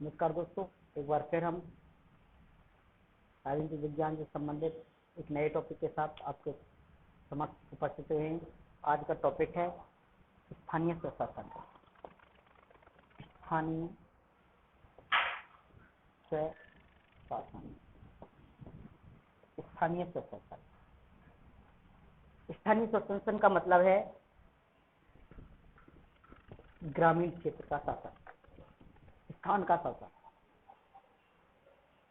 नमस्कार दोस्तों, एक बार फिर हम राजनीतिक विज्ञान से संबंधित एक नए टॉपिक के साथ आपके समक्ष उपस्थित हुए हैं। आज का टॉपिक है स्थानीय स्वशासन। स्थानीय स्वशासन। स्थानीय स्वशासन। स्थानीय स्वशासन का मतलब है ग्रामीण क्षेत्र का शासन, स्थान का शासन।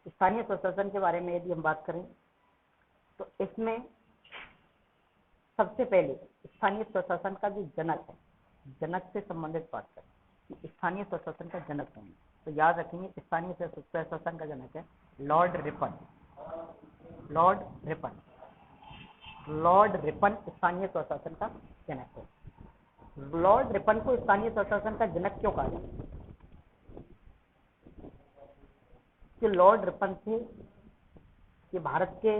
स्थानीय स्वशासन के बारे में यदि हम बात करें तो इसमें सबसे पहले स्थानीय स्वशासन का जो जनक है, जनक से संबंधित बात करें कि स्थानीय स्वशासन का जनक कौन है, तो याद रखेंगे स्थानीय स्वशासन का जनक है Lord Ripon. Lord Ripon, Lord Ripon स्थानीय स्वशासन का जनक है। लॉर्ड रिपन को स्थानीय स्वशासन का जनक क्यों कहा जाता है? कि लॉर्ड रिपन थे कि भारत के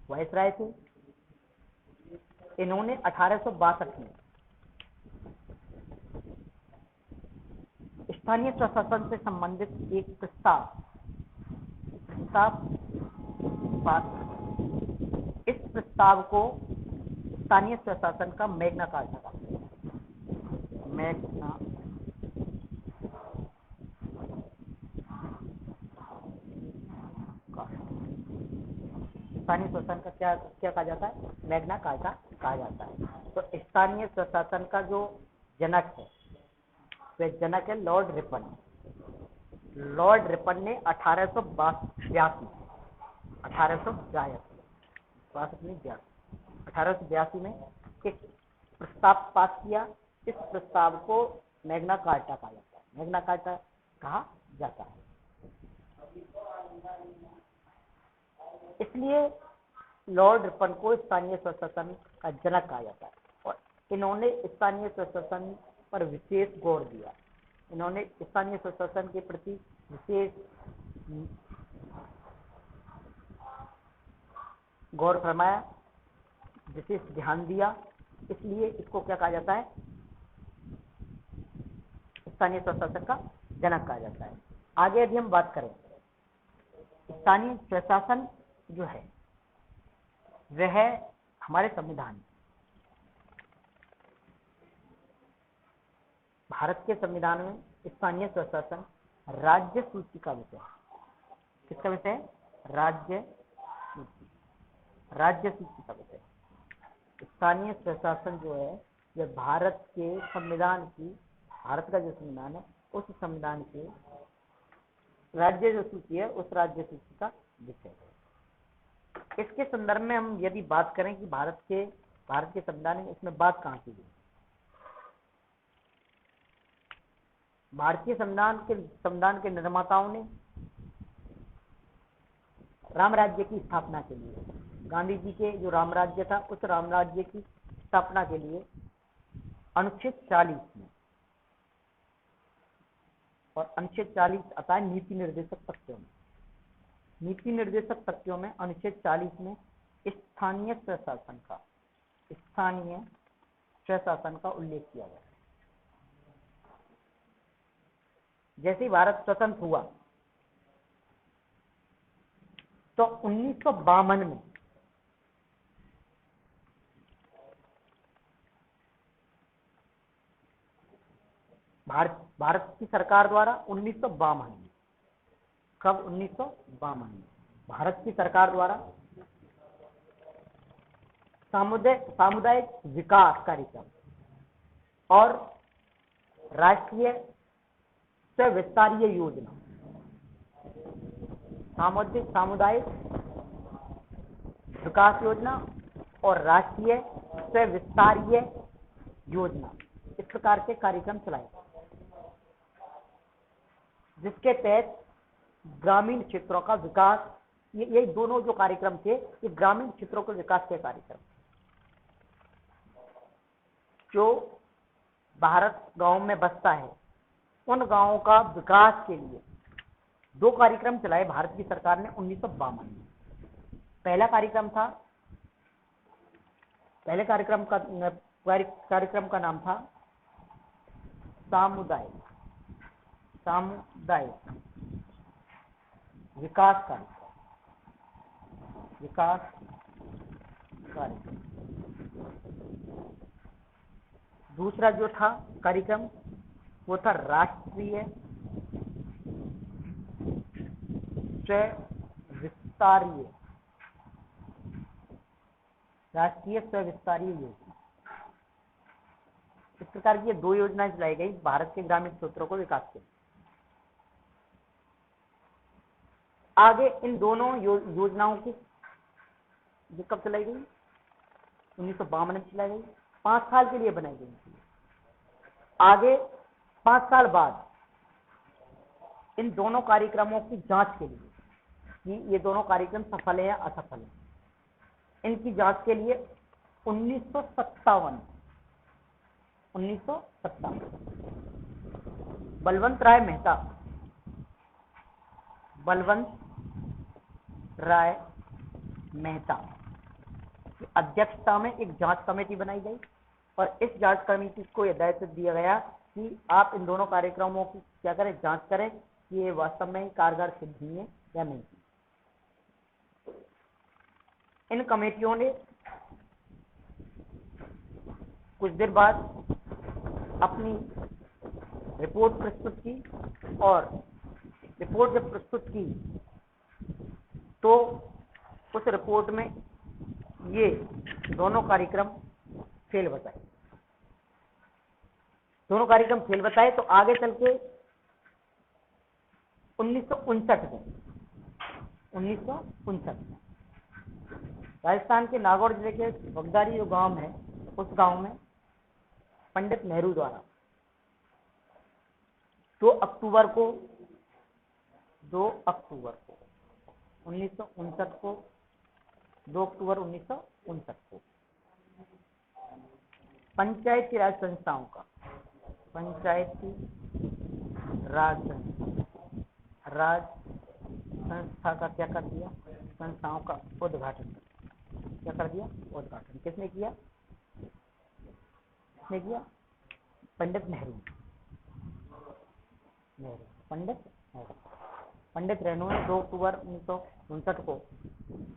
वायसराय थे। इन्होंने 1862 में स्थानीय स्वशासन से संबंधित एक प्रस्ताव पास। इस प्रस्ताव को स्थानीय स्वशासन का मैग्ना कार्टा कहा। मैग्ना स्थानीय स्वशासन का क्या कहा जाता है? मैग्ना कार्टा कहा जाता है। तो स्थानीय स्वशासन का जो जनक है वह जनक है लॉर्ड रिपन। लॉर्ड रिपन ने 1882 में एक प्रस्ताव पास किया। इस प्रस्ताव को मैग्ना कार्टा कहा जाता है। मैग्ना कार्टा कहा जाता है। इसलिए लॉर्ड रिपन को स्थानीय स्वशासन का जनक कहा जाता है और इन्होंने स्थानीय स्वशासन पर विशेष गौर दिया। इन्होंने स्थानीय स्वशासन के प्रति विशेष गौर फरमाया, विशेष ध्यान दिया। इसलिए इसको क्या कहा जाता है? स्थानीय स्वशासन का जनक कहा जाता है। आगे यदि हम बात करें, स्थानीय स्वशासन जो है वह हमारे संविधान, भारत के संविधान में स्थानीय स्वशासन राज्य सूची का विषय है। किसका विषय है? राज्य सूची का विषय। स्थानीय स्वशासन जो है यह भारत के संविधान की, भारत का जो संविधान है उस संविधान के राज्य जो सूची है उस राज्य सूची का विषय है। इसके संदर्भ में हम यदि बात करें कि भारत के संविधान में इसमें बात कहां की गई? भारतीय संविधान के निर्माताओं ने राम राज्य की स्थापना के लिए, गांधी जी के जो राम राज्य था उस राम राज्य की स्थापना के लिए अनुच्छेद 40 में, और अनुच्छेद 40 आता है नीति निर्देशक तथ्यों में। नीति निर्देशक तथ्यों में अनुच्छेद 40 में स्थानीय स्वशासन का उल्लेख किया गया। जैसे ही भारत स्वतंत्र हुआ तो 1952 में भारत की सरकार द्वारा 1952 में, कब? 1952 में भारत की सरकार द्वारा सामुदायिक विकास कार्यक्रम और राष्ट्रीय विस्तारीय योजना, सामुदायिक विकास योजना और राष्ट्रीय विस्तारीय योजना, इस प्रकार के कार्यक्रम चलाए, जिसके तहत ग्रामीण क्षेत्रों का विकास, ये दोनों जो कार्यक्रम थे ये ग्रामीण क्षेत्रों के विकास के कार्यक्रम। जो भारत गांव में बसता है उन गांवों का विकास के लिए दो कार्यक्रम चलाए भारत की सरकार ने 1952 में। पहले कार्यक्रम का नाम था सामुदायिक सामुदायिक विकास कार्यक्रम। दूसरा जो था कार्यक्रम वो था राष्ट्रीय स्वविस्तारीय योजना। इस प्रकार की 2 योजनाएं चलाई गई भारत के ग्रामीण क्षेत्रों को विकास के लिए। आगे इन दोनों योजनाओं की जो कब चलाई गई, 1952 में चलाई गई, 5 साल के लिए बनाई गई थी। आगे 5 साल बाद इन दोनों कार्यक्रमों की जांच के लिए कि ये दोनों कार्यक्रम सफल है या असफल है, इनकी जांच के लिए 1957 बलवंत राय मेहता की अध्यक्षता में एक जांच कमेटी बनाई गई और इस जांच कमेटी को यह दायित्व दिया गया कि आप इन दोनों कार्यक्रमों की क्या करें, जांच करें कि ये वास्तव में कारगर सिद्ध हुई है या नहीं। इन कमेटियों ने कुछ देर बाद अपनी रिपोर्ट प्रस्तुत की और रिपोर्ट जब प्रस्तुत की तो उस रिपोर्ट में ये दोनों कार्यक्रम फेल बताए। तो आगे चल के 1959 में राजस्थान के नागौर जिले के बगदारी जो गांव है, उस गांव में पंडित नेहरू द्वारा 2 अक्टूबर 1959 को पंचायती राज संस्थाओं का क्या कर दिया, संस्थाओं का उद्घाटन। क्या कर दिया? उद्घाटन। किसने किया? पंडित नेहरू। पंडित नेहरू ने 2 अक्टूबर 1959 को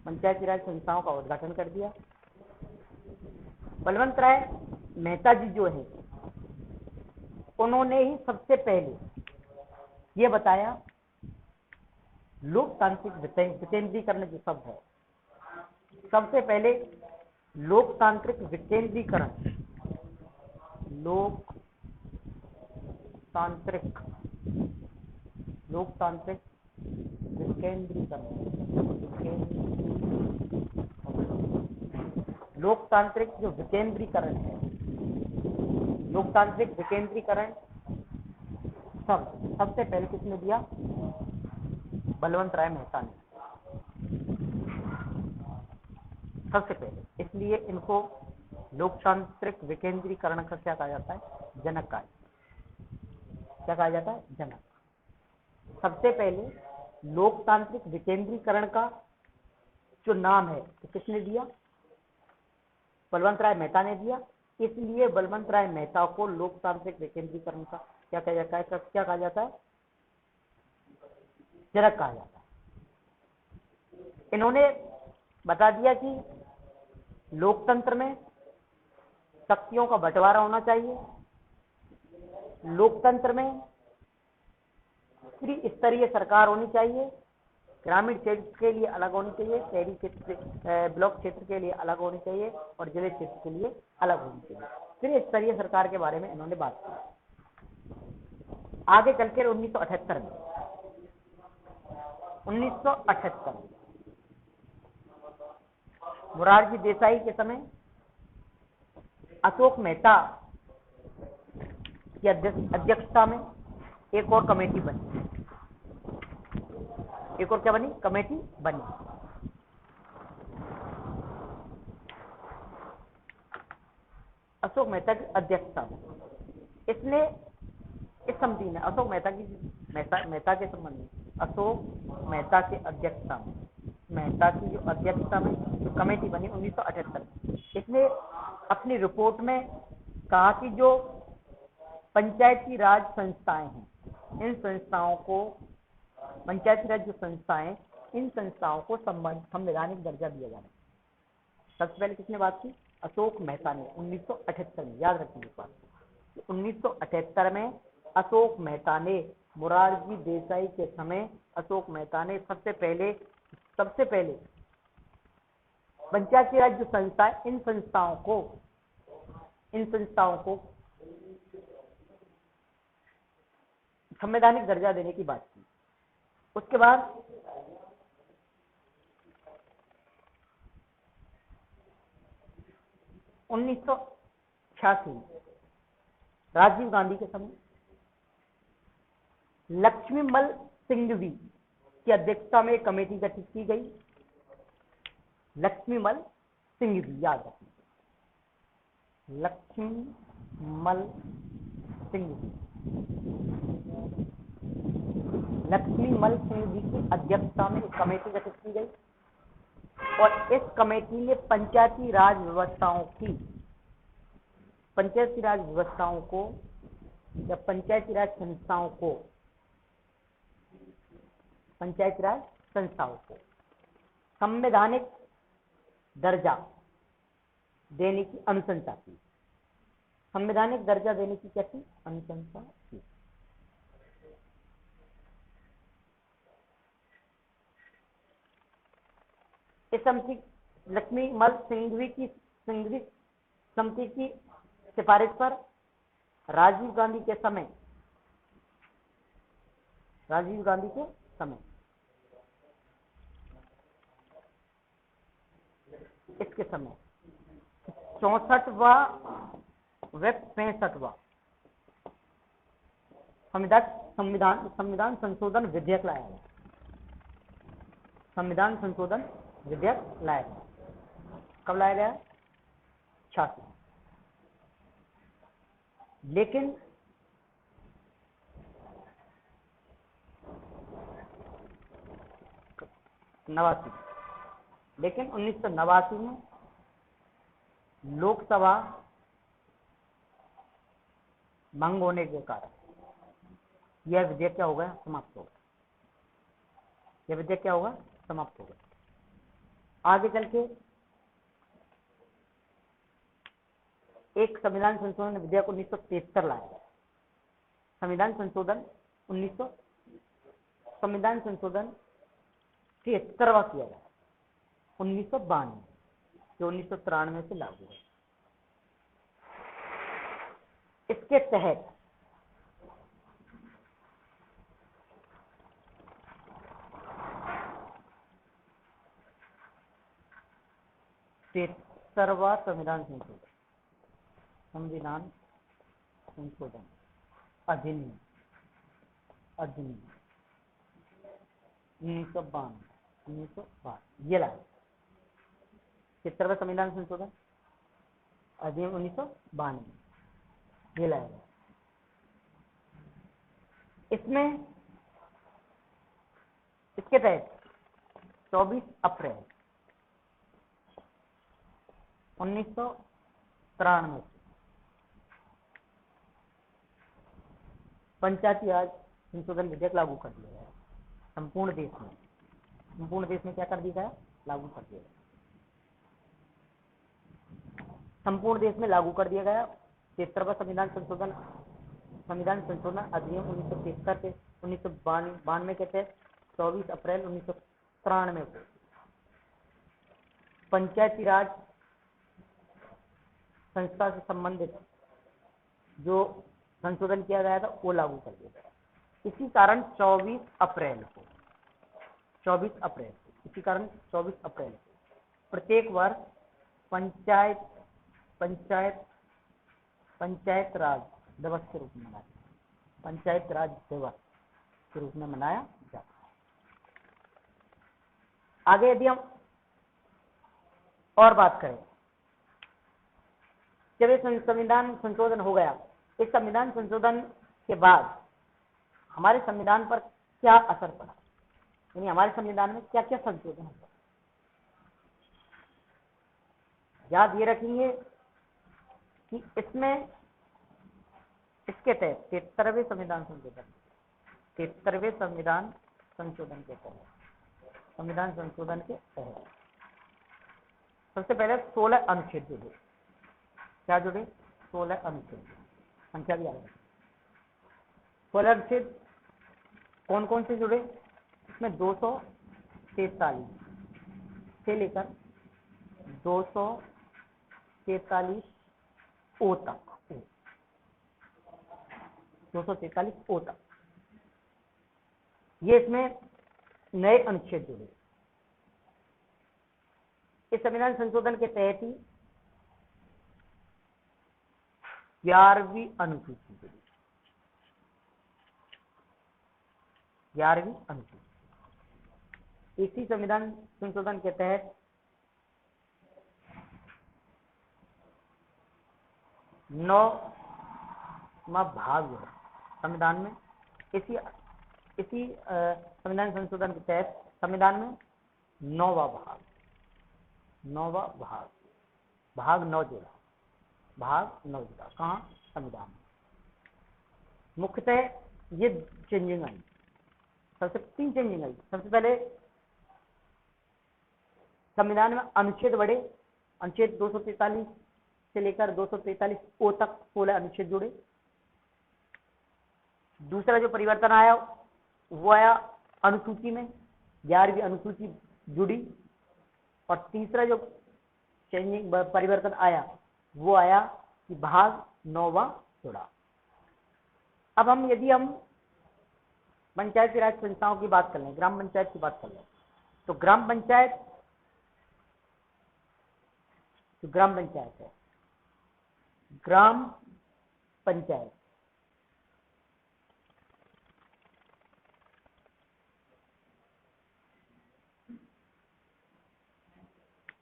पंचायती राज संस्थाओं का उद्घाटन कर दिया। बलवंत राय मेहता जी जो है, उन्होंने ही सबसे पहले ये बताया लोकतांत्रिक विकेंद्रीकरण जो शब्द है, सबसे पहले लोकतांत्रिक विकेंद्रीकरण लोकतांत्रिक जो विकेंद्रीकरण है, लोकतांत्रिक विकेंद्रीकरण शब्द सबसे पहले किसने दिया? बलवंत राय मेहता ने सबसे पहले। इसलिए इनको लोकतांत्रिक विकेंद्रीकरण का क्या कहा जाता है? जनक कहा। क्या कहा जाता है? जनक। सबसे पहले लोकतांत्रिक विकेंद्रीकरण का जो नाम है तो किसने दिया? बलवंत राय मेहता ने दिया। इसलिए बलवंत राय मेहता को लोकतांत्रिक विकेंद्रीकरण का क्या कहा जाता है? क्या कहा जाता है? जनक कहा जाता है। इन्होंने बता दिया कि लोकतंत्र में शक्तियों का बंटवारा होना चाहिए, लोकतंत्र में त्रिस्तरीय सरकार होनी चाहिए, ग्रामीण क्षेत्र के लिए अलग होनी चाहिए, शहरी क्षेत्र ब्लॉक क्षेत्र के लिए अलग होनी चाहिए और जिले क्षेत्र के लिए अलग होनी चाहिए। त्रिस्तरीय सरकार के बारे में इन्होंने बात की। आगे चलकर 1978 में मोरारजी देसाई के समय अशोक मेहता की अध्यक्षता में एक और कमेटी बनी। एक और क्या बनी? कमेटी बनी। अशोक मेहता की अध्यक्षता में इसने इस समिति ने अशोक मेहता के संबंध में अशोक मेहता की अध्यक्षता में जो कमेटी बनी 1978 में, इसने अपनी रिपोर्ट में कहा कि जो पंचायती राज संस्थाएं हैं, इन संस्थाओं को, पंचायती राज जो संस्थाएं, इन संस्थाओं को संवैधानिक दर्जा दिया जाना है। सबसे पहले किसने बात की? अशोक मेहता ने 1978 में। याद रखिए बात, 1978 में अशोक मेहता ने, मोरारजी देसाई के समय अशोक मेहता ने सबसे पहले पंचायती राज जो संस्था है, इन संस्थाओं को संवैधानिक दर्जा देने की बात की। उसके बाद 1986 राजीव गांधी के समय लक्ष्मीमल सिंघवी की अध्यक्षता में एक कमेटी गठित की गई। लक्ष्मीमल सिंघवी, याद रखिए, लक्ष्मीमल सिंघवी की अध्यक्षता में एक कमेटी गठित की गई और इस कमेटी ने पंचायती राज व्यवस्थाओं को या पंचायती राज संस्थाओं को संवैधानिक दर्जा देने की अनुशंसा की। संवैधानिक दर्जा देने की क्या थी? अनुशंसा की। इस समिति, लक्ष्मीमल सिंघवी समिति की सिफारिश पर राजीव गांधी के समय इसके समय 64वां व 65वां संविधान संशोधन विधेयक लाया गया। संविधान संशोधन विधेयक लाया गया। कब लाया गया? 86। लेकिन लेकिन 1989 में लोकसभा भंग होने के कारण यह विधेयक क्या हो गया? समाप्त हो गया। यह विधेयक क्या होगा? समाप्त हो गया। आगे चल के एक संविधान संशोधन विधेयक 1973 लाया गया। संविधान संशोधन 73वां किया गया 1992, जो 1993 से लागू है। इसके तहत तिहत्तरवां संविधान संशोधन अधिनियम 1992 ये लाया। 73वां संविधान संशोधन अधिनियम 1992 ये लाया गया। इसके तहत 24 अप्रैल 1993 पंचायती राज संशोधन विधेयक लागू कर दिया गया। संपूर्ण देश में क्या कर दिया गया? लागू कर दिया गया। संपूर्ण देश में लागू कर दिया गया। 73वां संविधान संशोधन अधिनियम 1992 के तहत 24 अप्रैल 1993 को पंचायती राज संस्था से संबंधित जो संशोधन किया गया था वो लागू कर दिया गया। इसी कारण 24 अप्रैल प्रत्येक वर्ष पंचायत राज दिवस के रूप में मनाया जाता है। आगे यदि हम और बात करें, जब ये संविधान संशोधन हो गया, इस संविधान संशोधन के बाद हमारे संविधान पर क्या असर पड़ा, यानी हमारे संविधान में क्या क्या संशोधन हुआ। याद ये रखेंगे कि इसमें इसके तहत 73वें संविधान संशोधन, 73वें संविधान संशोधन के तहत, संविधान संशोधन के तहत सबसे पहले 16 अनुच्छेद जुड़े। क्या जुड़े? 16 अनुच्छेद, संख्या भी आ गई। 16 अनुच्छेद कौन कौन से जुड़े? इसमें 243 से लेकर 243 ओ तक, 243 ओ तक ये इसमें नए अनुच्छेद जुड़े। इस संविधान संशोधन के तहत ही 11वीं अनुसूची जुड़ी, 11वीं अनुसूची। इसी संविधान संशोधन के तहत 9वां भाग संविधान में, इसी संविधान संशोधन के तहत संविधान में 9वां भाग, 9वां भाग, भाग 9 जुड़ा, भाग 9 जुड़ा। कहाँ? संविधान में। मुख्यतः ये चेंजिंग आई, सबसे 3 चेंजिंग आई। सबसे पहले संविधान में अनुच्छेद बढ़े, अनुच्छेद 243 से लेकर 243 ओ तक 16 अनुच्छेद जुड़े। दूसरा जो परिवर्तन आया वो आया अनुसूची में, 11वीं अनुसूची जुड़ी। और तीसरा जो चेंजिंग परिवर्तन आया वो आया कि भाग 9वां जुड़ा। अब यदि हम पंचायती राज संस्थाओं की बात कर लें, ग्राम पंचायत की बात कर लें, तो ग्राम पंचायत है, ग्राम पंचायत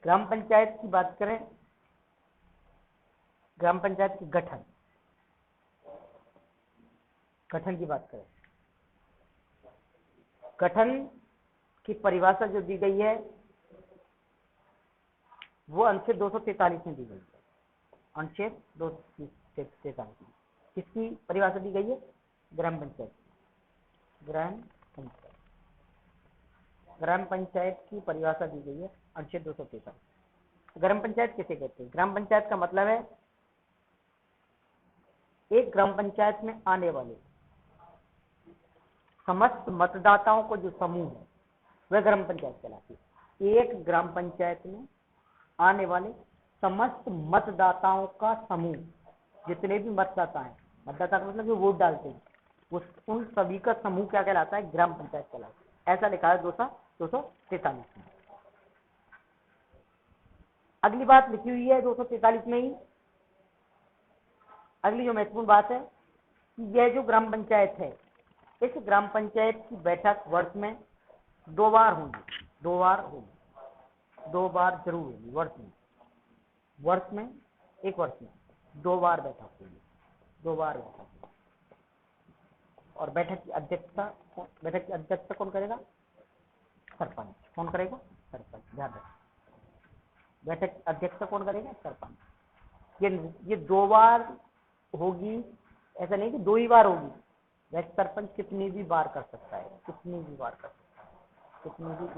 ग्राम पंचायत की बात करें, ग्राम पंचायत की गठन की बात करें, गठन की परिभाषा जो दी गई है वो अनुच्छेद 243 में दी गई है। अनुच्छेद 243 में किसकी परिभाषा दी गई है? ग्राम पंचायत की परिभाषा दी गई है अनुच्छेद 243। ग्राम पंचायत किसे कहते हैं? ग्राम पंचायत का मतलब है एक ग्राम पंचायत में आने वाले समस्त मतदाताओं को जो समूह है वह ग्राम पंचायत कहलाती है। एक ग्राम पंचायत में आने वाले समस्त मतदाताओं का समूह, जितने भी मतदाता हैं, मतदाता का मतलब जो वोट डालते हैं, उन सभी का समूह क्या कहलाता है? ग्राम पंचायत कहलाता है। ऐसा लिखा है 243 में। अगली बात लिखी हुई है 243 में ही, अगली जो महत्वपूर्ण बात है कि यह जो ग्राम पंचायत है, इस ग्राम पंचायत की बैठक वर्ष में 2 बार होगी, 2 बार जरूर होगी वर्ष में, एक वर्ष में 2 बार बैठक होगी, 2 बार बैठक। और बैठक की अध्यक्षता कौन करेगा? सरपंच। कौन करेगा? सरपंच। ध्यान रखें, बैठक की अध्यक्षता कौन करेगा? सरपंच। ये 2 बार होगी, ऐसा नहीं कि 2 ही बार होगी। वैसे सरपंच कितनी भी बार कर सकता है,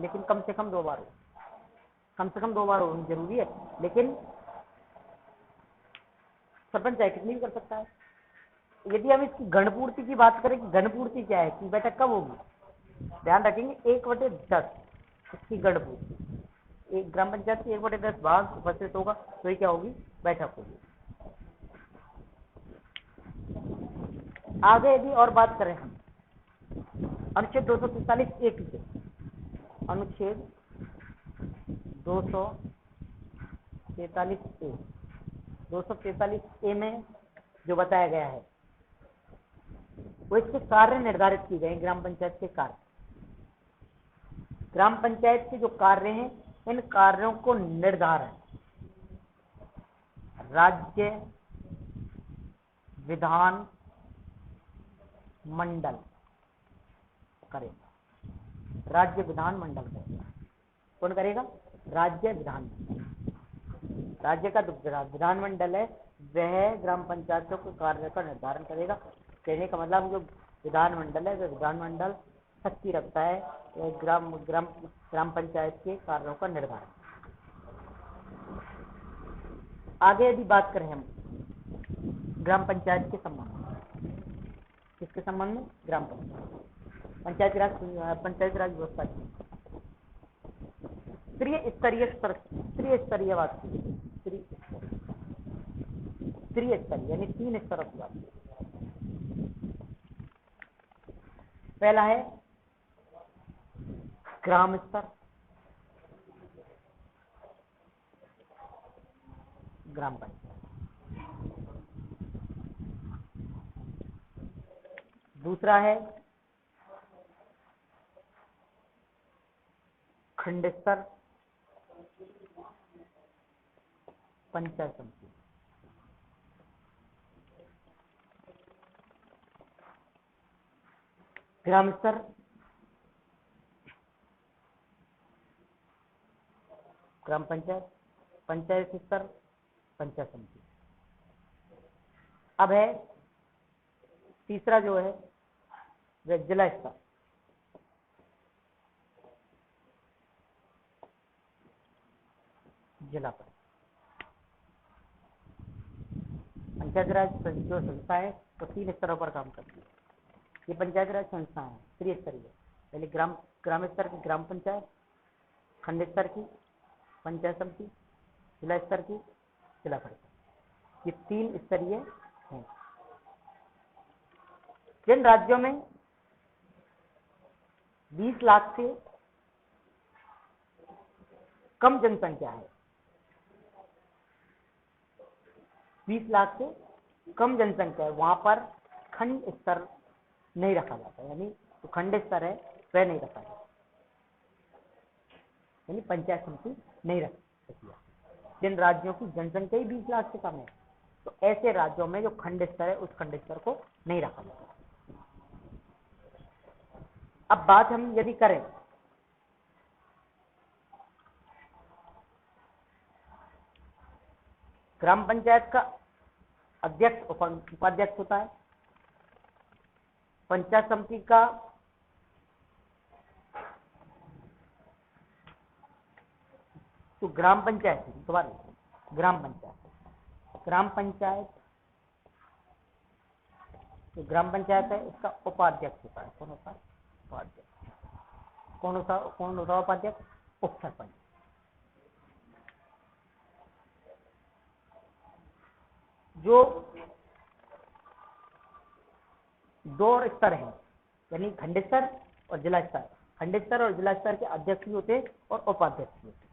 लेकिन कम से कम 2 बार हो, होनी जरूरी है। लेकिन सरपंच चाहे कितनी भी कर सकता है। यदि हम इसकी गणपूर्ति की बात करें कि गणपूर्ति क्या है, कि बैठक कब होगी, ध्यान रखेंगे 1/10 इसकी गणपूर्ति। एक ग्राम पंचायत की 1/10 भाग उपस्थित होगा तो ये क्या होगी? बैठक होगी। आगे यदि और बात करें हम अनुच्छेद 243 एक से, अनुच्छेद 243 ए में जो बताया गया है वो इसके कार्य निर्धारित किए गए। ग्राम पंचायत के कार्य, ग्राम पंचायत के जो कार्य हैं, इन कार्यों को निर्धारण राज्य विधान मंडल करेगा। राज्य विधान मंडल करेगा। कौन करेगा? राज्य विधान मंडल। राज्य का विधानमंडल है वह ग्राम पंचायतों के कार्य का निर्धारण करेगा। कहने का मतलब जो विधानमंडल है वह विधानमंडल शक्ति रखता है ग्राम पंचायत के कार्यों का निर्धारण। आगे यदि बात करें हम ग्राम पंचायत के संबंध में, किसके संबंध में? ग्राम पंचायत पंचायत राज व्यवस्था की त्रिस्तरीय बात की, त्रिस्तरीय यानी 3 स्तरों की बात। पहला है ग्राम स्तर, ग्राम पंचायत। दूसरा है खंड स्तर, पंचायत समिति। ग्राम स्तर, ग्राम पंचायत, पंचायत स्तर, पंचायत समिति। अब है तीसरा जो है वह जिला स्तर। जिला परिषद, पंचायत राज जो संस्था है तो 3 स्तरों पर काम करती है। ये पंचायत राज संस्था है त्रिस्तरीय, पहले ग्राम स्तर की ग्राम पंचायत, खंड स्तर की पंचायत समिति, जिला स्तर की जिला परिषद। ये 3 स्तरीय हैं। जिन राज्यों में 20 लाख से कम जनसंख्या है, 20 लाख से कम जनसंख्या है, वहां पर खंड स्तर नहीं रखा जाता, यानी तो खंड स्तर है वह नहीं रखा जाता, यानी पंचायत समिति नहीं रख सकती। जिन राज्यों की जनसंख्या ही 20 लाख से कम है तो ऐसे राज्यों में जो खंड स्तर है उस खंड स्तर को नहीं रखा जाता। अब बात हम यदि करें ग्राम पंचायत का अध्यक्ष उपाध्यक्ष होता है, पंचायत समिति का तो ग्राम पंचायत दोबारा ग्राम पंचायत है, उसका उपाध्यक्ष होता है। कौन होता है? उपाध्यक्ष। कौन होता है उपाध्यक्ष? उप सरपंच। जो 2 स्तर हैं, यानी खंड स्तर और जिला स्तर। खंड स्तर और जिला स्तर के अध्यक्ष भी होते और उपाध्यक्ष भी होते,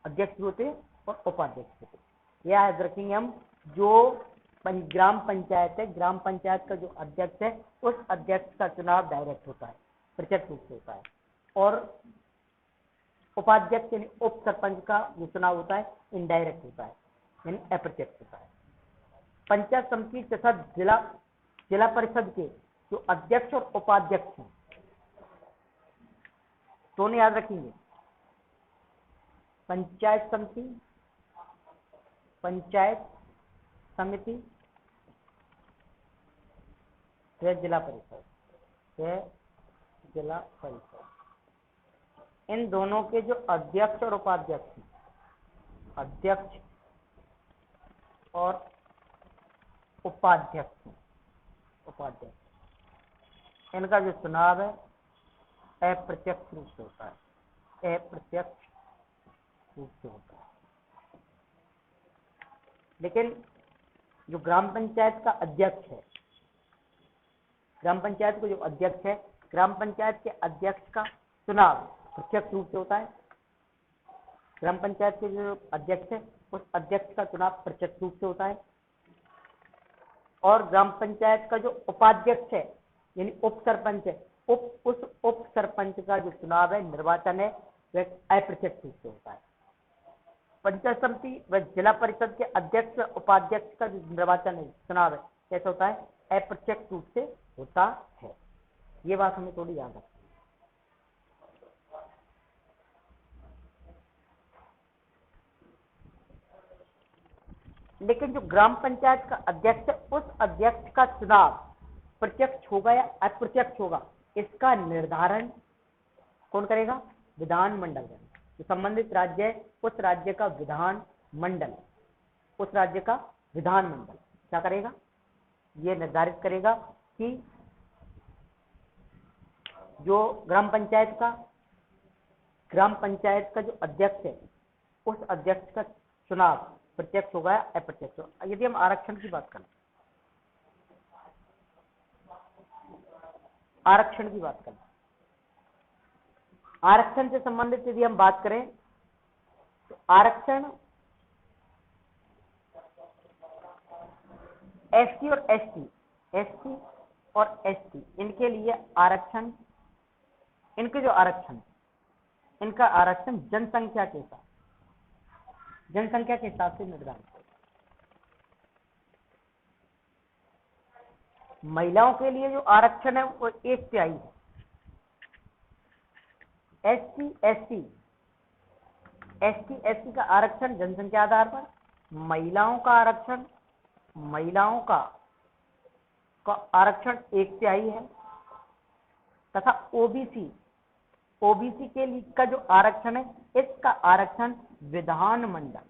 अध्यक्ष भी होते और उपाध्यक्ष होते। यह याद रखेंगे हम। जो ग्राम पंचायत है, ग्राम पंचायत का जो अध्यक्ष है उस अध्यक्ष का चुनाव डायरेक्ट होता है, प्रत्यक्ष रूप से होता है, और उपाध्यक्ष यानी उप सरपंच का जो चुनाव होता है इनडायरेक्ट होता है, यानी अप्रत्यक्ष होता है। पंचायत समिति तथा जिला परिषद के जो अध्यक्ष और उपाध्यक्ष हैं दोनों याद रखेंगे। पंचायत समिति जिला परिषद, इन दोनों के जो अध्यक्ष और उपाध्यक्ष हैं, इनका जो चुनाव है अप्रत्यक्ष रूप से होता है, लेकिन जो ग्राम पंचायत का अध्यक्ष है, ग्राम पंचायत को जो अध्यक्ष है, ग्राम पंचायत के अध्यक्ष का चुनाव प्रत्यक्ष रूप से होता है। ग्राम पंचायत के जो अध्यक्ष है उस अध्यक्ष का चुनाव प्रत्यक्ष रूप से होता है, और ग्राम पंचायत का जो उपाध्यक्ष है यानी उप सरपंच है, उस उप सरपंच का जो चुनाव है, निर्वाचन है, वह अप्रत्यक्ष रूप से होता है। पंचायत समिति व जिला परिषद के अध्यक्ष उपाध्यक्ष का जो निर्वाचन है, चुनाव है, कैसे होता है? अप्रत्यक्ष रूप से होता है। ये बात हमें थोड़ी याद रखनी है। लेकिन जो ग्राम पंचायत का अध्यक्ष है, उस अध्यक्ष का चुनाव प्रत्यक्ष होगा या अप्रत्यक्ष होगा, इसका निर्धारण कौन करेगा? विधानमंडल करेगा। जो संबंधित राज्य है, उस राज्य का विधानमंडल, उस राज्य का विधानमंडल क्या करेगा? ये निर्धारित करेगा कि जो ग्राम पंचायत का जो अध्यक्ष है, उस अध्यक्ष का चुनाव प्रत्यक्ष होगा या अप्रत्यक्ष होगा। यदि हम आरक्षण की बात करें, आरक्षण से संबंधित यदि हम बात करें तो आरक्षण एससी और एसटी इनके लिए आरक्षण, इनके जो आरक्षण, इनका आरक्षण जनसंख्या के हिसाब से निर्धारित है। महिलाओं के लिए जो आरक्षण है वो 1/3 है। एसटी एससी का आरक्षण जनसंख्या आधार पर, महिलाओं का आरक्षण 1/3 है, तथा ओबीसी के लिए का जो आरक्षण है, इसका आरक्षण विधानमंडल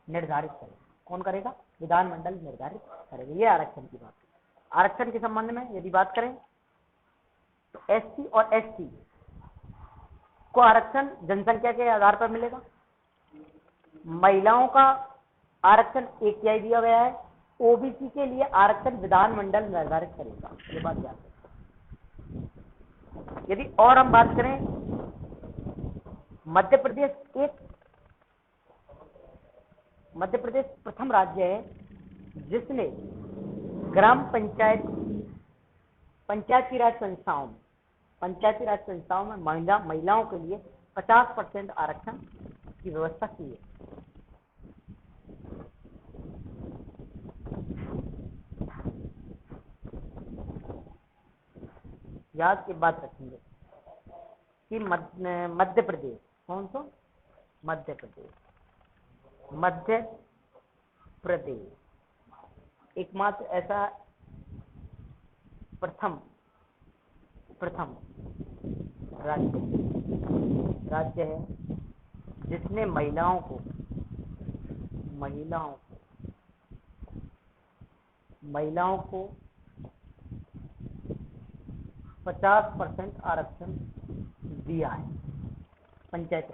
निर्धारित करेगा। कौन करेगा? विधानमंडल निर्धारित करेगा। ये आरक्षण की बात है। आरक्षण के संबंध में यदि बात करें तो एससी और एसटी को आरक्षण जनसंख्या के आधार पर मिलेगा। महिलाओं का आरक्षण 1/3 दिया गया है। ओबीसी के लिए आरक्षण विधानमंडल निर्धारित करेगा। ये बात याद रखिए। यदि और हम बात करें, मध्य प्रदेश प्रथम राज्य है जिसने ग्राम पंचायती राज संस्थाओं में महिलाओं के लिए 50% आरक्षण की व्यवस्था की है। याद की बात रखेंगे कि मध्य प्रदेश, कौन सा? मध्य प्रदेश एकमात्र ऐसा प्रथम राज्य है जिसने महिलाओं को 50% आरक्षण दिया है। पंचायत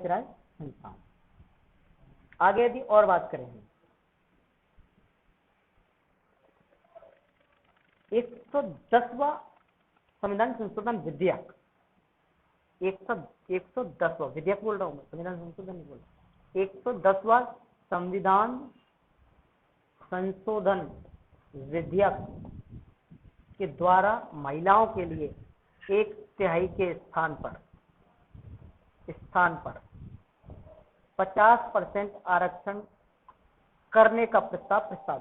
राज संस्थान। आगे यदि और बात करें, 110वां संविधान संशोधन विधेयक, 110वां विधेयक बोल रहा हूं मैं, संविधान संशोधन नहीं बोल रहा। 110वां संविधान संशोधन विधेयक के द्वारा महिलाओं के लिए 1/3 के स्थान पर 50% आरक्षण करने का प्रस्तावित है।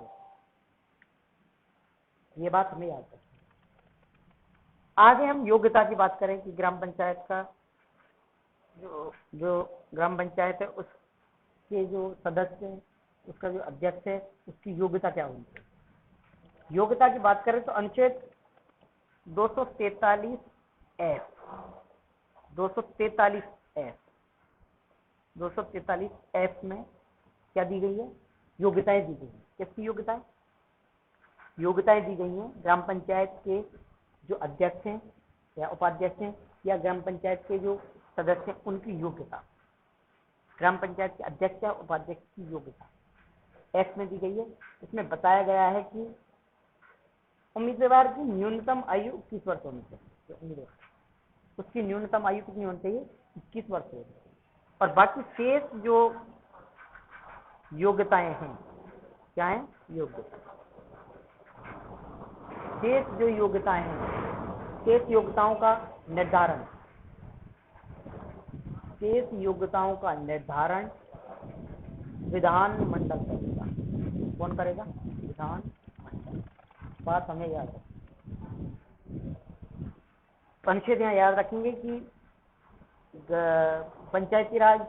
ये बात हमें याद रखनी। आगे हम योग्यता की बात करें कि ग्राम पंचायत का जो ग्राम पंचायत है उसके जो सदस्य हैं, उसका जो अध्यक्ष है, उसकी योग्यता क्या होनी चाहिए। योग्यता की बात करें तो अनुच्छेद 243F में क्या दी गई है? योग्यताएं दी गई हैं। किसकी योग्यताएं दी गई हैं? ग्राम पंचायत के जो अध्यक्ष हैं या उपाध्यक्ष हैं या ग्राम पंचायत के जो सदस्य हैं, उनकी योग्यता, ग्राम पंचायत के अध्यक्ष या उपाध्यक्ष की योग्यता एक्ट में दी गई है। इसमें बताया गया है कि उम्मीदवार की न्यूनतम आयु 21 वर्ष होनी चाहिए। उसकी न्यूनतम आयु कितनी होनी चाहिए? 21 वर्ष होनी चाहिए। और बाकी शेष जो योग्यताएं हैं, क्या है? शेष जो योग्यताएं हैं, शेष योग्यताओं का निर्धारण विधानमंडल करेगा। कौन करेगा? विधानमंडल। बात हमें याद है। अनुच्छेद यहाँ याद रखेंगे कि पंचायती राज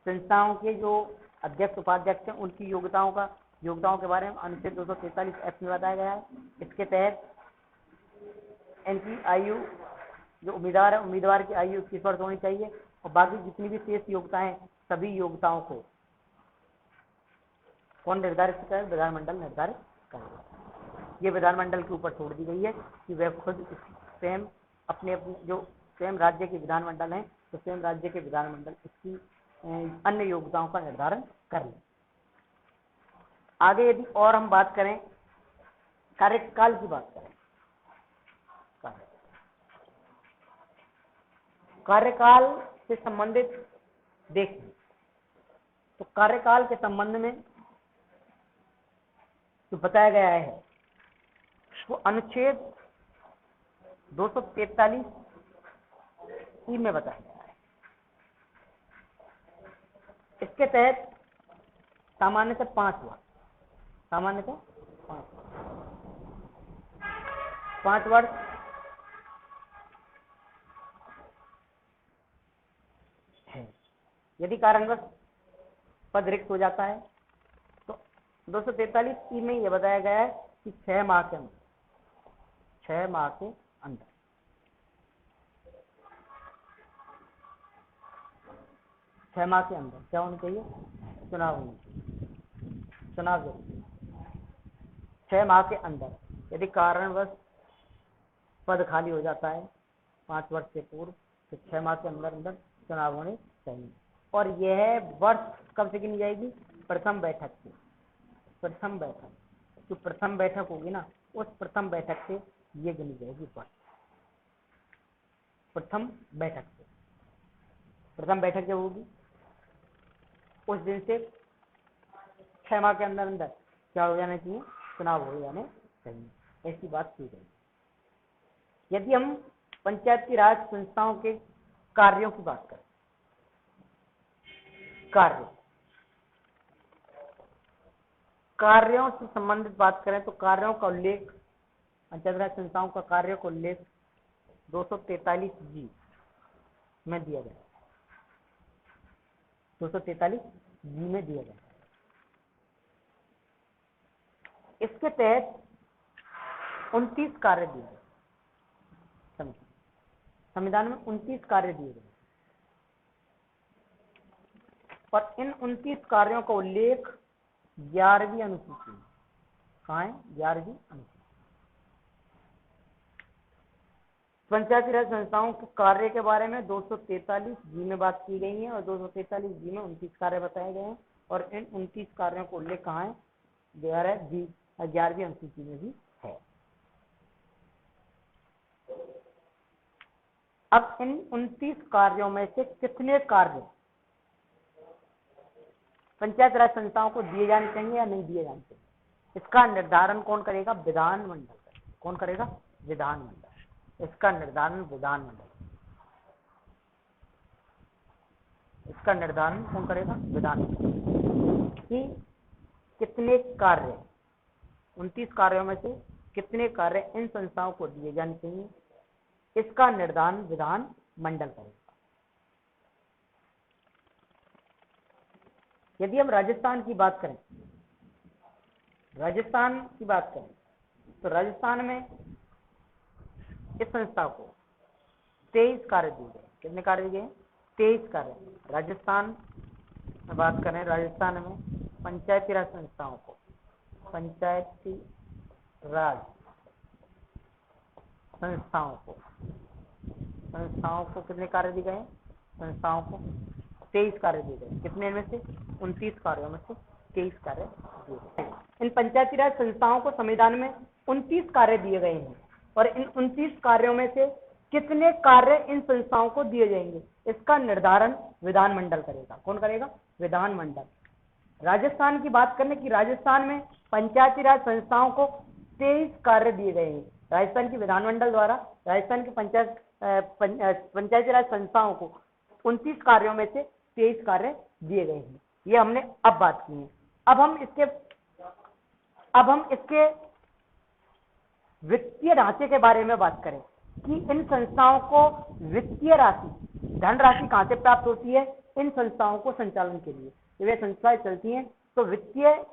संस्थाओं के जो अध्यक्ष उपाध्यक्ष हैं उनकी योग्यताओं के बारे में अनुच्छेद 243F में बताया गया है। इसके तहत इनकी आयु, जो उम्मीदवार की आयु 21 वर्ष होनी चाहिए और बाकी जितनी भी शेष योग्यताएं, सभी योग्यताओं को कौन निर्धारित करेगा? विधानमंडल निर्धारित करेगा। ये विधानमंडल के ऊपर छोड़ दी गई है कि वह खुद स्वयं अपने जो स्वयं राज्य के विधानमंडल हैं, तो स्वयं राज्य के विधानमंडल इसकी अन्य योग्यताओं का निर्धारण कर ले। आगे यदि और हम बात करें, कार्यकाल की बात करें, कार्यकाल से संबंधित देखें तो कार्यकाल के संबंध में जो बताया गया है वो अनुच्छेद 243 में बताया गया है। इसके तहत सामान्यतः 5 वर्ष है। यदि कारणवश पद रिक्त हो जाता है तो 243 में यह बताया गया है कि 6 माह के अंदर 6 माह के अंदर क्या होना चाहिए? चुनाव होना चाहिए। चुनाव जरूरी 6 माह के अंदर यदि कारणवश पद खाली हो जाता है 5 वर्ष से पूर्व, तो 6 माह के अंदर चुनाव होने चाहिए। और यह वर्ष कब से गिनी जाएगी? प्रथम बैठक से। प्रथम बैठक, जो प्रथम बैठक होगी ना, उस प्रथम बैठक से ये गिनी जाएगी वर्ष। प्रथम बैठक से, प्रथम बैठक जब होगी उस दिन से 6 माह के अंदर क्या हो जाना चाहिए? चुनाव हो जाने चाहिए। ऐसी बात की गई। यदि हम पंचायती राज संस्थाओं के कार्यों की बात करें, कार्यों से संबंधित बात करें तो कार्यों का उल्लेख, पंचायती राज संस्थाओं का कार्य का उल्लेख 243G में दिया गया है। 243G में दिया गया है। इसके तहत 29 कार्य दिए गए। संविधान में 29 कार्य दिए गए और इन 29 कार्यों का उल्लेख 11वीं अनुसूची में कहाँ है? 11वीं अनुसूची। पंचायती राज संस्थाओं के कार्य के बारे में 243G में बात की गई है और 243G में 29 कार्य बताए गए हैं और इन 29 कार्यों का उल्लेख कहाँ है? 11वीं अनुसूची में भी है। अब इन 29 कार्यों में से कितने कार्य पंचायत राज संस्थाओं को दिए जाने चाहिए या नहीं दिए जाने चाहिए, इसका निर्धारण कौन करेगा? विधानमंडल। कौन करेगा? विधानमंडल। इसका निर्धारण विधानमंडल। इसका निर्धारण कौन करेगा? विधानमंडल। कि कितने कार्य, 29 कार्यों में से कितने कार्य इन संस्थाओं को दिए जाने चाहिए, इसका निर्धारण विधानमंडल करेगा। यदि हम राजस्थान की बात करें, तो राजस्थान में इस संस्था को 23 कार्य दिए गए। कितने कार्य दिए? 23 कार्य। राजस्थान में बात करें, राजस्थान में पंचायती राज संस्थाओं को, पंचायती राज संस्थाओं को कितने कार्य दिए गए? संस्थाओं को 23 कार्य दिए गए। कितने में से? 29 कार्यों में से 23 कार्य दिए गए। इन पंचायती राज संस्थाओं को संविधान में 29 कार्य दिए गए हैं और इन 29 कार्यों में से कितने कार्य इन संस्थाओं को दिए जाएंगे, इसका निर्धारण विधानमंडल करेगा। कौन करेगा? विधानमंडल। राजस्थान की बात करें कि राजस्थान में पंचायती राज संस्थाओं को 23 कार्य दिए गए हैं। राजस्थान की विधानमंडल द्वारा राजस्थान की पंचायती राज संस्थाओं को 29 कार्यों में से 23 कार्य दिए गए हैं। ये हमने अब बात की है। अब हम इसके वित्तीय ढांचे के बारे में बात करें कि इन संस्थाओं को वित्तीय राशि धनराशि कहां से प्राप्त होती है इन संस्थाओं को संचालन के लिए, वे संस्थाएं चलती हैं तो वित्तीय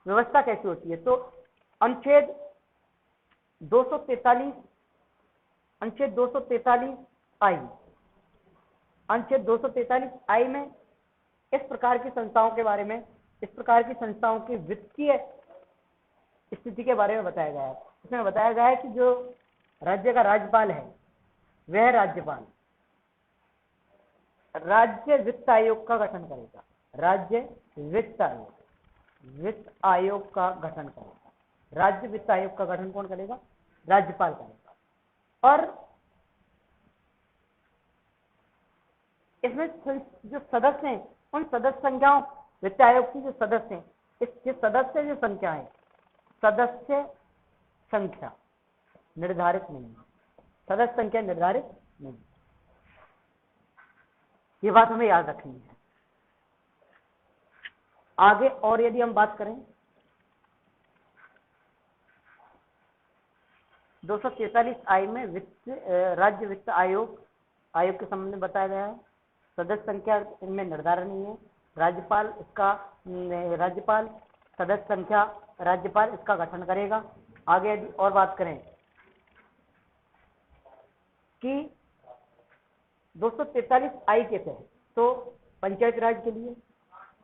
व्यवस्था कैसी होती है। तो अनुच्छेद 243 आई, अनुच्छेद 243 आई में इस प्रकार की संस्थाओं के बारे में, इस प्रकार की संस्थाओं की वित्तीय स्थिति के बारे में बताया गया है। इसमें बताया गया है कि जो राज्य का राज्यपाल है वह राज्यपाल राज्य वित्त आयोग का गठन करेगा, राज्य वित्त आयोग का गठन करेगा। राज्य वित्त आयोग का गठन कौन करेगा? राज्यपाल करेगा। और इसमें जो सदस्य हैं उन सदस्य संख्याओं, वित्त आयोग की जो सदस्य हैं, इसके सदस्य जो संख्या है, सदस्य संख्या निर्धारित नहीं है, सदस्य संख्या निर्धारित नहीं, ये बात हमें याद रखनी है। आगे और यदि हम बात करें 243 आई में राज्य वित्त आयोग के संबंध में बताया गया है। सदस्य संख्या इनमें निर्धारण नहीं है, राज्यपाल सदस्य संख्या राज्यपाल इसका गठन करेगा। आगे यदि और बात करें कि 243 आई के तहत तो पंचायत राज के लिए,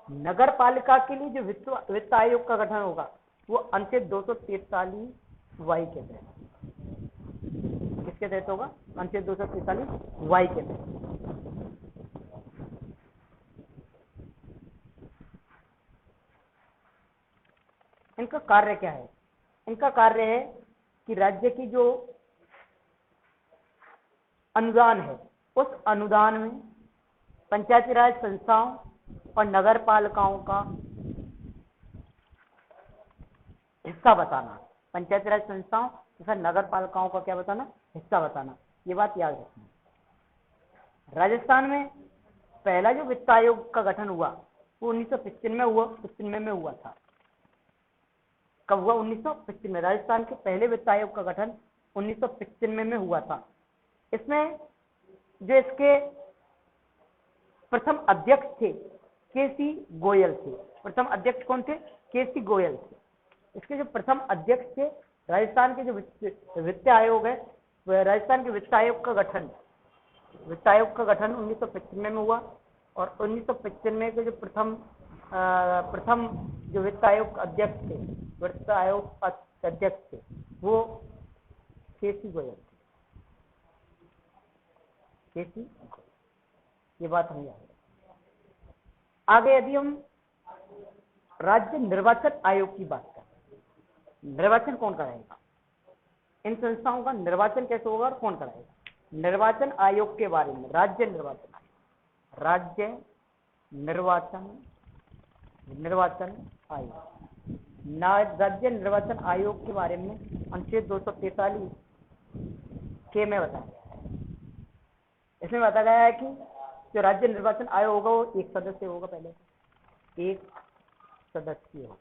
नगर पालिका के लिए जो वित्त आयोग का गठन होगा वो अनुच्छेद 243 वाई के तहत, किसके तहत होगा? अनुच्छेद 243 वाई के तहत। इनका कार्य क्या है? इनका कार्य है कि राज्य की जो अनुदान है उस अनुदान में पंचायती राज संस्थाओं और नगर पालिकाओं का हिस्सा बताना, पंचायती राज संस्थाओं तथा नगर पालिकाओं का क्या बताना? हिस्सा बताना। ये बात याद रखना। राजस्थान में पहला जो वित्त आयोग का गठन हुआ वो 1995 में हुआ था। कब हुआ? 1995 में। राजस्थान के पहले वित्त आयोग का गठन 1995 में हुआ था। इसमें जो इसके प्रथम अध्यक्ष थे केसी गोयल थे। प्रथम अध्यक्ष कौन थे? केसी गोयल थे। इसके जो प्रथम अध्यक्ष थे, राजस्थान के जो वित्त आयोग है, राजस्थान के वित्त आयोग का गठन 1995 में हुआ और 1995 के जो प्रथम जो वित्त आयोग अध्यक्ष थे वो केसी गोयल थे। ये बात हमें याद है। आगे यदि हम राज्य निर्वाचन आयोग की बात करें, निर्वाचन कौन कराएगा? इन संस्थाओं का निर्वाचन कैसे होगा और कौन कराएगा? निर्वाचन आयोग के बारे में, राज्य निर्वाचन आयोग के बारे में अनुच्छेद 243 के में बताया गया है। इसमें बताया गया है कि जो राज्य निर्वाचन आयोग होगा वो एक सदस्य होगा, पहले एक सदस्य होगा।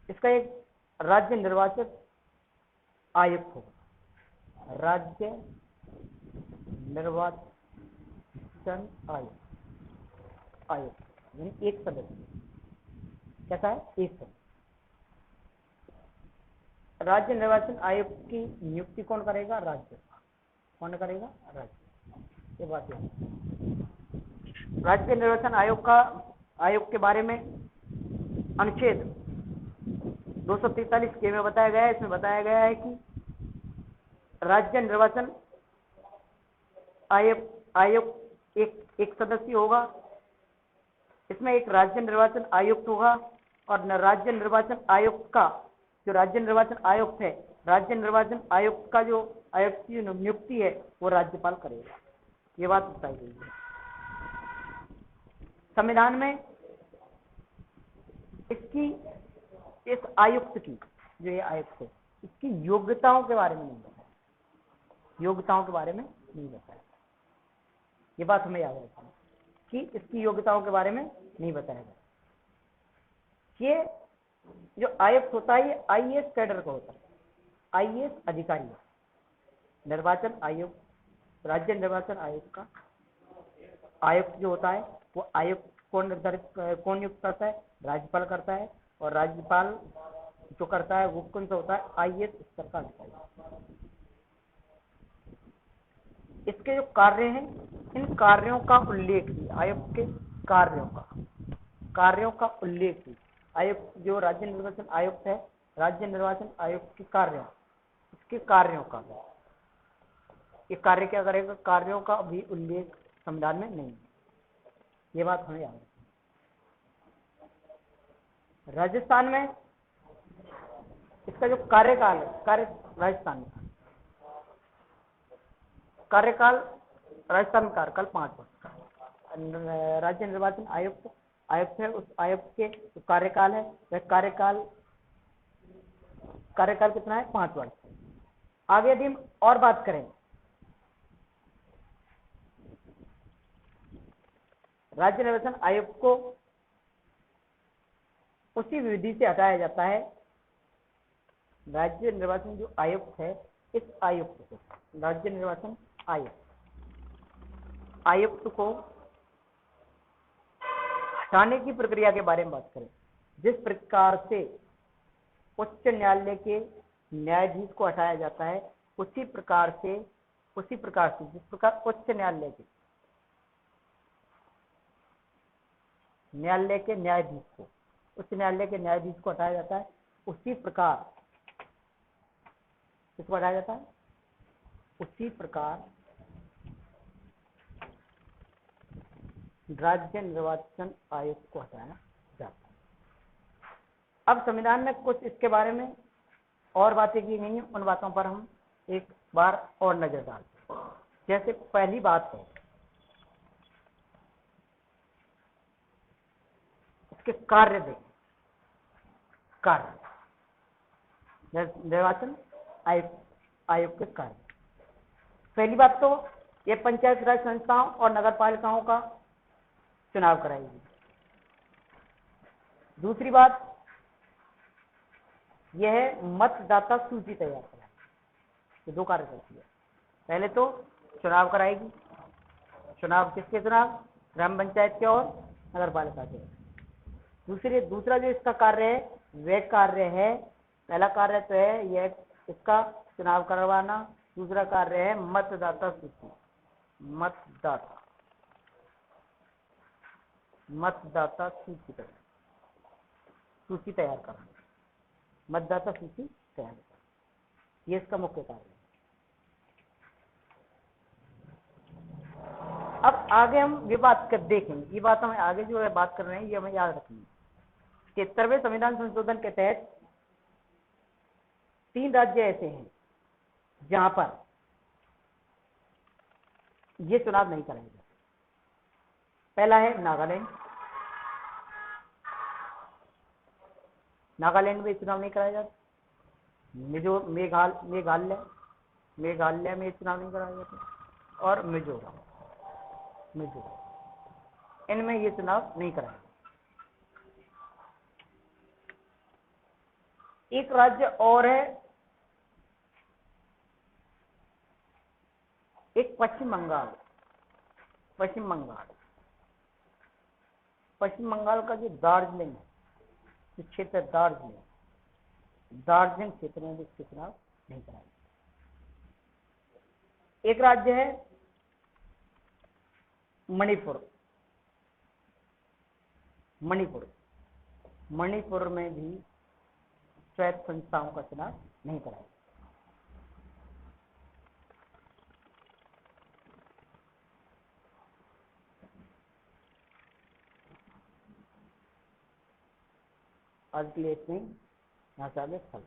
इसका एक राज्य निर्वाचन आयुक्त होगा, राज्य निर्वाचन आयुक्त यानी एक सदस्य। कैसा है? एक सदस्य। राज्य निर्वाचन आयोग की नियुक्ति कौन करेगा? राज्य। कौन करेगा? राज्य। ये बात है। राज्य निर्वाचन आयोग के बारे में अनुच्छेद 243 के में बताया गया है। इसमें बताया गया है कि राज्य निर्वाचन आयोग एक सदस्य होगा। इसमें एक राज्य निर्वाचन आयुक्त होगा और राज्य निर्वाचन आयुक्त का जो राज्य निर्वाचन आयुक्त है, राज्य निर्वाचन आयुक्त का जो आयुक्त की नियुक्ति है वो राज्यपाल करेगा। ये बात बताई गई है। संविधान में इस आयुक्त की, जो ये आयुक्त है, इसकी योग्यताओं के बारे में नहीं बताया। ये बात हमें याद रखनी कि इसकी योग्यताओं के बारे में नहीं बताया गया। ये जो आयुक्त होता है ये आईएएस कैडर का होता है, आईएएस अधिकारी है। निर्वाचन आयोग, राज्य निर्वाचन आयोग का आयुक्त जो होता है वो आयुक्त कौन नियुक्त करता है? राज्यपाल करता है। और राज्यपाल जो करता है वो कौन सा होता है? आईएएस स्तर का अधिकारी। इसके जो कार्य हैं, इन कार्यों का उल्लेख भी आयुक्त के कार्यों का उल्लेख भी आयुक्त जो राज्य निर्वाचन आयुक्त है, राज्य निर्वाचन आयोग के कार्यों, इसके कार्यों का, ये कार्य क्या करेगा? कार्यों का भी उल्लेख संविधान में नहीं है, ये बात हमें याद है। राजस्थान में इसका जो कार्यकाल है, राजस्थान में कार्यकाल 5 वर्ष का। राज्य निर्वाचन आयुक्त है, उस आयुक्त के जो कार्यकाल है वह कार्यकाल कितना है? 5 वर्ष। आगे यदि हम और बात करें, राज्य निर्वाचन आयोग को उसी विधि से हटाया जाता है। राज्य निर्वाचन जो आयुक्त है, इस आयुक्त को, राज्य निर्वाचन आयुक्त को हटाने की प्रक्रिया के बारे में बात करें, जिस प्रकार से उच्च न्यायालय के न्यायाधीश को हटाया जाता है, उसी प्रकार से जिस प्रकार उच्च न्यायालय के न्यायाधीश को हटाया जाता है, उसी प्रकार किसको हटाया जाता है? उसी प्रकार राज्य निर्वाचन आयोग को हटाया जाता है। अब संविधान में कुछ इसके बारे में और बातें की गई हैं, उन बातों पर हम एक बार और नजर डालते हैं। जैसे पहली बात है इसके कार्य देखें, निर्वाचन आयोग के कार्य। पहली बात तो ये पंचायत राज संस्थाओं और नगर पालिकाओं का चुनाव कराएगी। दूसरी बात यह है मतदाता सूची तैयार कराएगी। ये 2 कार्य करती है। पहले तो चुनाव कराएगी। चुनाव किसके? चुनाव ग्राम पंचायत के और नगर पालिका के। दूसरा जो इसका कार्य है वह कार्य है, पहला कार्य तो है यह इसका चुनाव करवाना, दूसरा कार्य है मतदाता सूची तैयार करना, मतदाता सूची तैयार करना, ये इसका मुख्य कार्य है। अब आगे हम ये बात कर देखेंगे, ये बात हमें आगे जो है बात कर रहे हैं ये हमें याद रखनी है कि 73वें संविधान संशोधन के तहत 3 राज्य ऐसे हैं जहां पर ये चुनाव नहीं कराए जाते। पहला है नागालैंड में चुनाव नहीं कराया जाता। मेघालय में चुनाव नहीं कराया जाता। और मिजोरम, इनमें ये चुनाव नहीं कराया। एक राज्य और है, एक पश्चिम बंगाल का जो दार्जिलिंग है, जो क्षेत्र है दार्जिलिंग क्षेत्र में भी इसके चुनाव नहीं कराए। एक राज्य है मणिपुर में भी स्वायत्त संस्थाओं का चुनाव नहीं कराया। आज के लिए इतने, यहाँ से आगे फल।